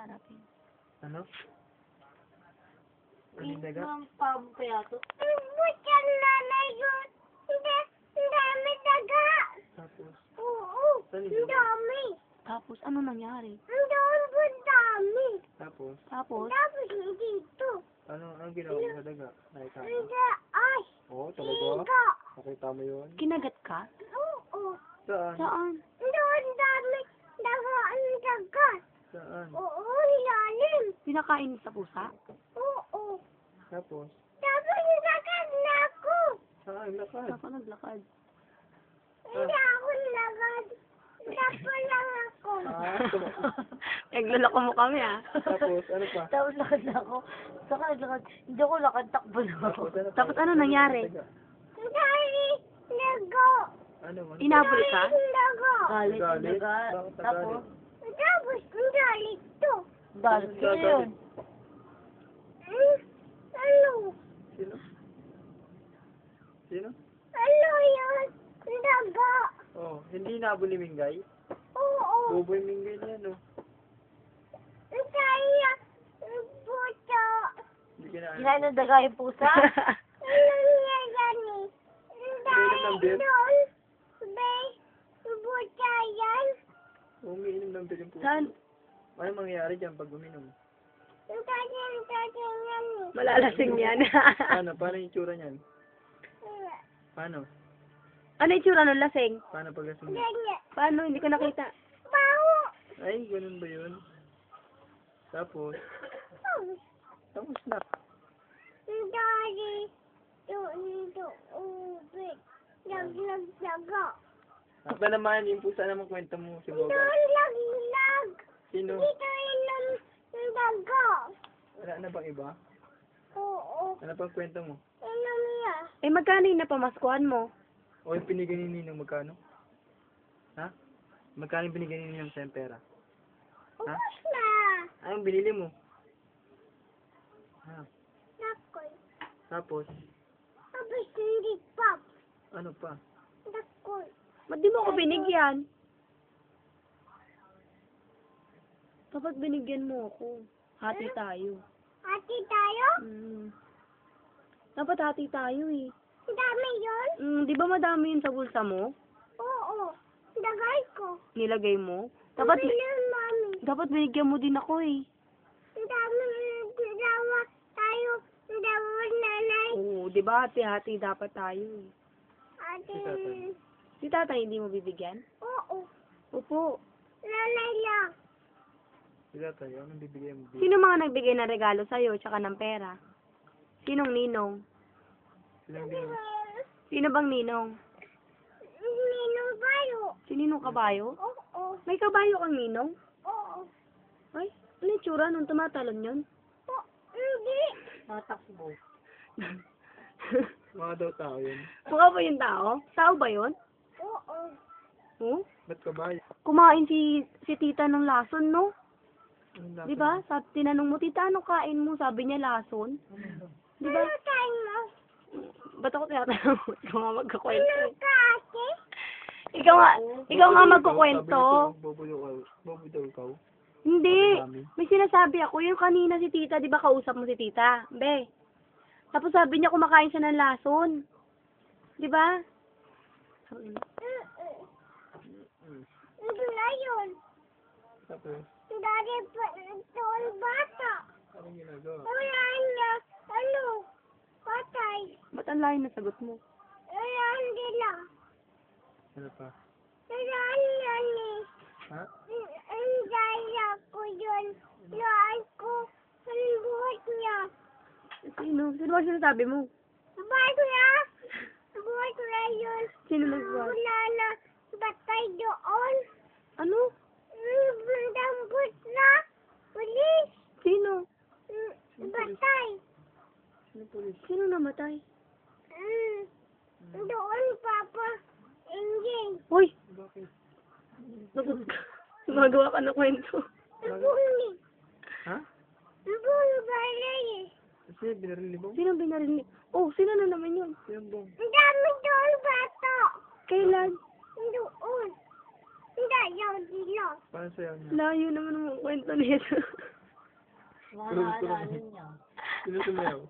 harapin. Ano? Anong daga? Ang pamo kaya to? Bukan nanay yun. Hindi, dami daga. Tapos, Oo, saan yun? dami. Tapos, ano nangyari? Doon po dami. Tapos, Tapos, Tapos dito. anong ginawa mo sa daga? Nakita mo? Hindi, ay. Oo, talaga? Higa. Nakita mo yun? kinagat ka? Oo. Saan? Saan? Doon dami daga ang daga. Saan? Oo, ilalim. Pinakain sa pusa? Oo. Tapos, Tapos nagagad na ako. saan? Lakad. Ako naglakad. Hindi ako nagagad. Tapo lang ako. Nagluloko mo kami ah. Tapos, ano pa? Tapos lakad na ako. Saka naglakad. Hindi ako lakad, takbo na ako. Tapos, ano pa? Tapos ano nangyari? Daga? Dali, lago. Ano? Inabol ka? Lago. Galit, Galit? naga. Bakit Tapos, Tapos galit to. galit ka yun. Ano? Sino? Sino? Ano yun? Daga. Oh, hindi inabol ni Mingay? Oo. Boboy Mingay na yan, oh. Kaya, puto. Hindi ka na Kinain ng daga yung pusa? Ano niya gani? Dahil ng beer? doon, bay, puta yan. Umiinom ng biling puso. Saan? Ano mangyayari dyan pag uminom? Tatin yan. Malalasing yan. Paano? Paano yung tsura niyan? Paano? Ano yung tsura ng lasing? Paano pag lasing? Ganyan. Paano? Hindi ko nakita. Baho. Ay, ganun ba yun? Tapos, tapos na. Dali, doon, ubit. Lag. Ako naman, yung pusa naman kwento mo si Boga. Doon, lag. Sino? Dito yung daga. Wala na bang iba? Oo. Ano pang kwento mo? Ano niya? Eh, magkano yung napamaskuhan mo? O yung pinigay ni Ninong magkano? Ha? Magkano yung binigay ni Ninong sa pera? Ha? Ubus na. Anong binili mo? Ha? Dakoy. Tapos, Tapos hindi pop. ano pa? Dakoy. Ba't di mo ako binigyan? Dapat binigyan mo ako. Hati tayo. Ati tayo? Dapat hati tayo eh. Dami yun? Di ba madami yun sa bulsa mo? Oo. Dagay ko. Nilagay mo? Dapat, Bilhin, mami. dapat binigyan mo din ako eh. Dami dawa tayo. Dawa nanay. Oo, di ba hati-hati dapat tayo eh. Ate. Si tatay. Si tatay hindi mo bibigyan? Oo. Opo. Nanay lang. Sila tayo, anong bibigay mo? Sino mga nagbigay ng regalo sa'yo tsaka ng pera? Sinong ninong? Silang binigay. Sino bang ninong? Ninong bayo. Sininong kabayo? Oo. May kabayo kang ninong? Oo. Ay, ano yung tsura nung tumatalon yun? Hindi. Matakbo. Mga daw tao yun. Mukha ba yung tao? Tao ba yun? Oo. Oh? Ba't ka ba? Kumain si tita ng lason, no? Anong lasa? Di ba? Sa tinanong mo, tita, anong kain mo? Sabi niya lason. Di ba? Ano tayo mo? Ba't ako tinatanong mo? Ikaw nga magkakwento. Ano eh. ka ate? Ikaw nga magkukwento. Bobo daw ikaw. Hindi. Mami. May sinasabi ako. Yung kanina si tita, di ba kausap mo si tita? Be. Tapos sabi niya kumakain siya ng lason. Di ba? Ito na yun. Tapos, Dari pa doon bata. anong ginagawa? Wala na. Ano? Patay. Ba't ang layo na sagot mo? Wala nila. Ano pa? Wala na ni. Ha? Ang daya ko yun. Laan ko. Ang buhat niya. Sino? Sino ba sinasabi mo? Buhat niya. Buhat na yun. Sino nagbuhat? Wala na. Batay doon. Ano? Dambot na. Pulis. Sino? Batay. Sino pulis? Sino namatay? Doon, Papa. Engine. Uy! Bakit? Nagot ka. Gumagawa ka ng kwento. Buli. Ha? Buli balay. Kasi binaril ni Bong? Sino binaril ni... Oh, sino na naman yun? Sino Bong? Ang dami doon, bata. Kailan? Doon. Hindi, yaw dilo. Paano sa'yo niya? Layo naman ang kwento nito. Sino sumayaw?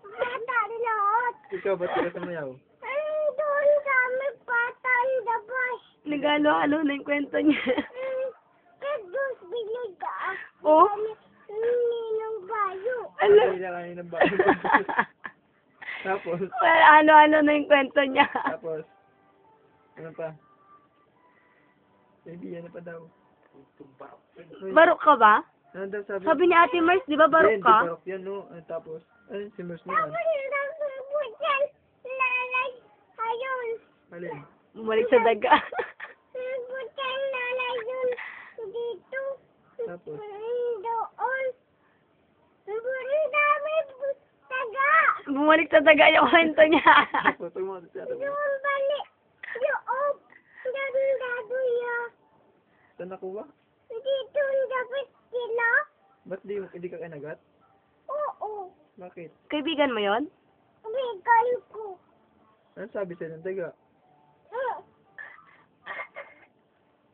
Bata lahat. Ikaw, ba't ka sumayaw? Doon kami patay labas. Nagalo-halo na yung kwento niya. Tapos biniga. Oh? Ninong bayo. Ano? Patay na kayo ng bago. Tapos, Well, ano-ano na yung kwento niya. tapos, ano pa? Baby, ano pa daw? Uy, Barok ka ba? ano daw sabi? Sabi ni Ate Mars, di ba barok Hindi, ka? barok yan, no? Tapos, ano si Mers na yan? Tapos nasubutan. Lalay. Ayun. Alin? Bumalik sa daga. Nasubutan lalay yun. Dito. Tapos, Doon. Ang dami taga. Bumalik sa daga yung kwento niya. tapos, tumunod siya. Doon balik. Doon. Dado ya. Saan nakuha? Dito dapat sila. Ba't hindi ka kinagat? Oo. Bakit? Kaibigan mo yon? Bigay ko. Ano sabi sa'yo ng taga?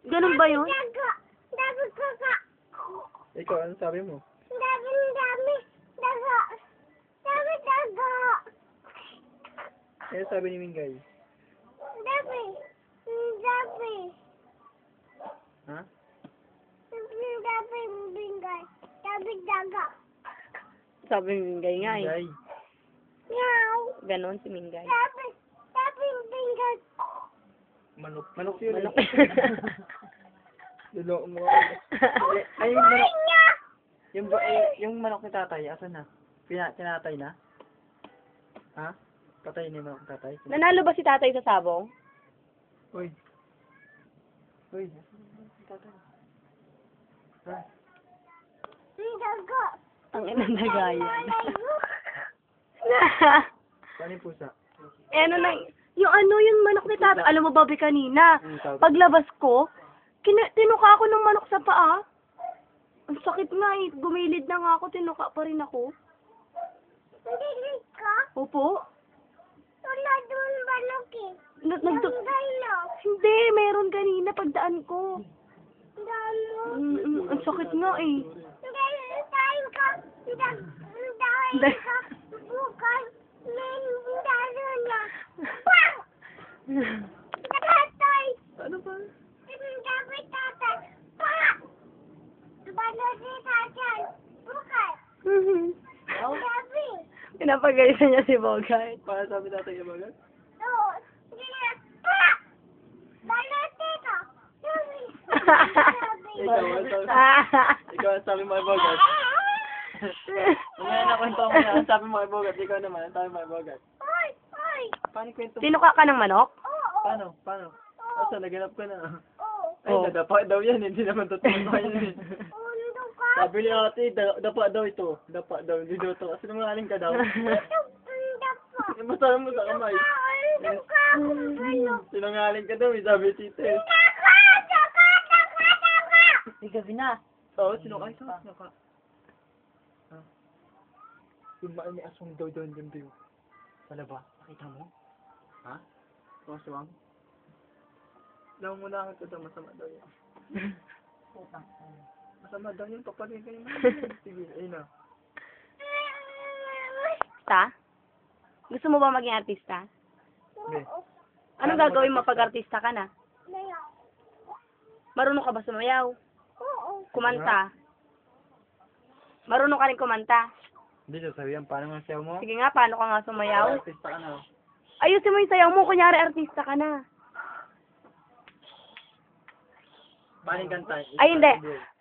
Ganun ba yun? Daga. Dapat kaka. Ikaw, ano sabi mo? Dami. Daga. Dapat daga. Ano sabi ni Mingay? Dabi. Ha? Dabi bingay. Dabi daga. Sabi ni Mingay nga eh. Mingay. Meow. Ganon si Mingay. Dabi bingay. Manok. Manok yun. Manok. Luloko mo ako. Ay, yung manok. Niya. Yung manok ni tatay, asan na? Tinatay na? Ha? Patay na yung manok ni tatay? Nanalo ba si tatay sa sabong? Uy. Uy, asan na yung tatay? Ha? Daga. Ang inang dagayan. Saan yung pusa? Ano na, yung manok ni tatay, alam mo ba, Bi, kanina, paglabas ko, tinuka ako ng manok sa paa. Ang sakit nga eh, gumilid na nga ako, tinuka pa rin ako. Hindi ka. Opo. Wala doon balok eh. Tanggal na. Hindi, meron kanina pagdaan ko. Damo. Ang sakit nga eh. Dahil ka. Dahil ka. Bukas. Dalo na. Pang! Tatay. Ano ba? Dapat tatay. Pang! Balot ni tatay. Bukas. Dabi. Pinapagalitan niya si Bogart. Para sabi tatay yung bagat? Oo. Pang! Balot dito. Dabi. Ikaw ang sabi mo ay bagat. Mamaya na kwento mo na. Ang sabi mo ay bagat. Ikaw naman. Ang sabi mo ay bagat. Oy! Paano kwento mo? Tinuka ka ng manok? Oo. Paano? Asa, naganap ka na. Oo. Ay, Oh. nadapa daw yan. Hindi naman totoo ba yan. Undo ka. Sabi ni ate, dapa daw ito. Dapa daw. Hindi daw ito. Kasi nangaling ka daw. Unda pa. Masama mo sa kamay. Undo ka. Sinangaling ka daw. Sabi si Tite. Gabi na. Oo, sinukay ka. Sinuka. Ha? Yung may aswang daw doon yung view. Wala ba? Nakita mo? Ha? Yung aswang? Alam mo na ito daw. Masama daw yan. Masama daw yun. Papagay ka naman. Sige, ayun na. Artista? Gusto mo ba maging artista? Hindi. Anong gagawin mo pag artista ka na? Marunong ka ba sumayaw? Kumanta? Marunong ka rin kumanta? Hindi sasabihan. Paano nga siyaw mo? Sige nga, paano ka nga sumayaw? Artista ka na. Ayusin mo yung sayaw mo, kunyari artista ka na. Paano yung kanta? Ay, hindi.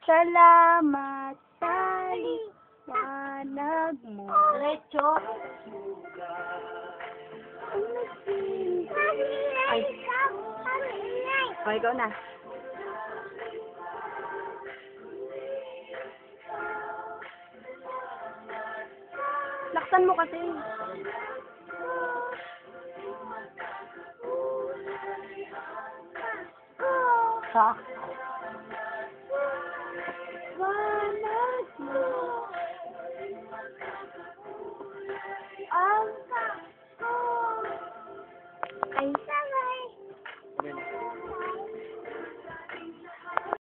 Salamat sa liwanag mo. Diretso. Ay. O, ikaw na. Laksan mo kasi. Sa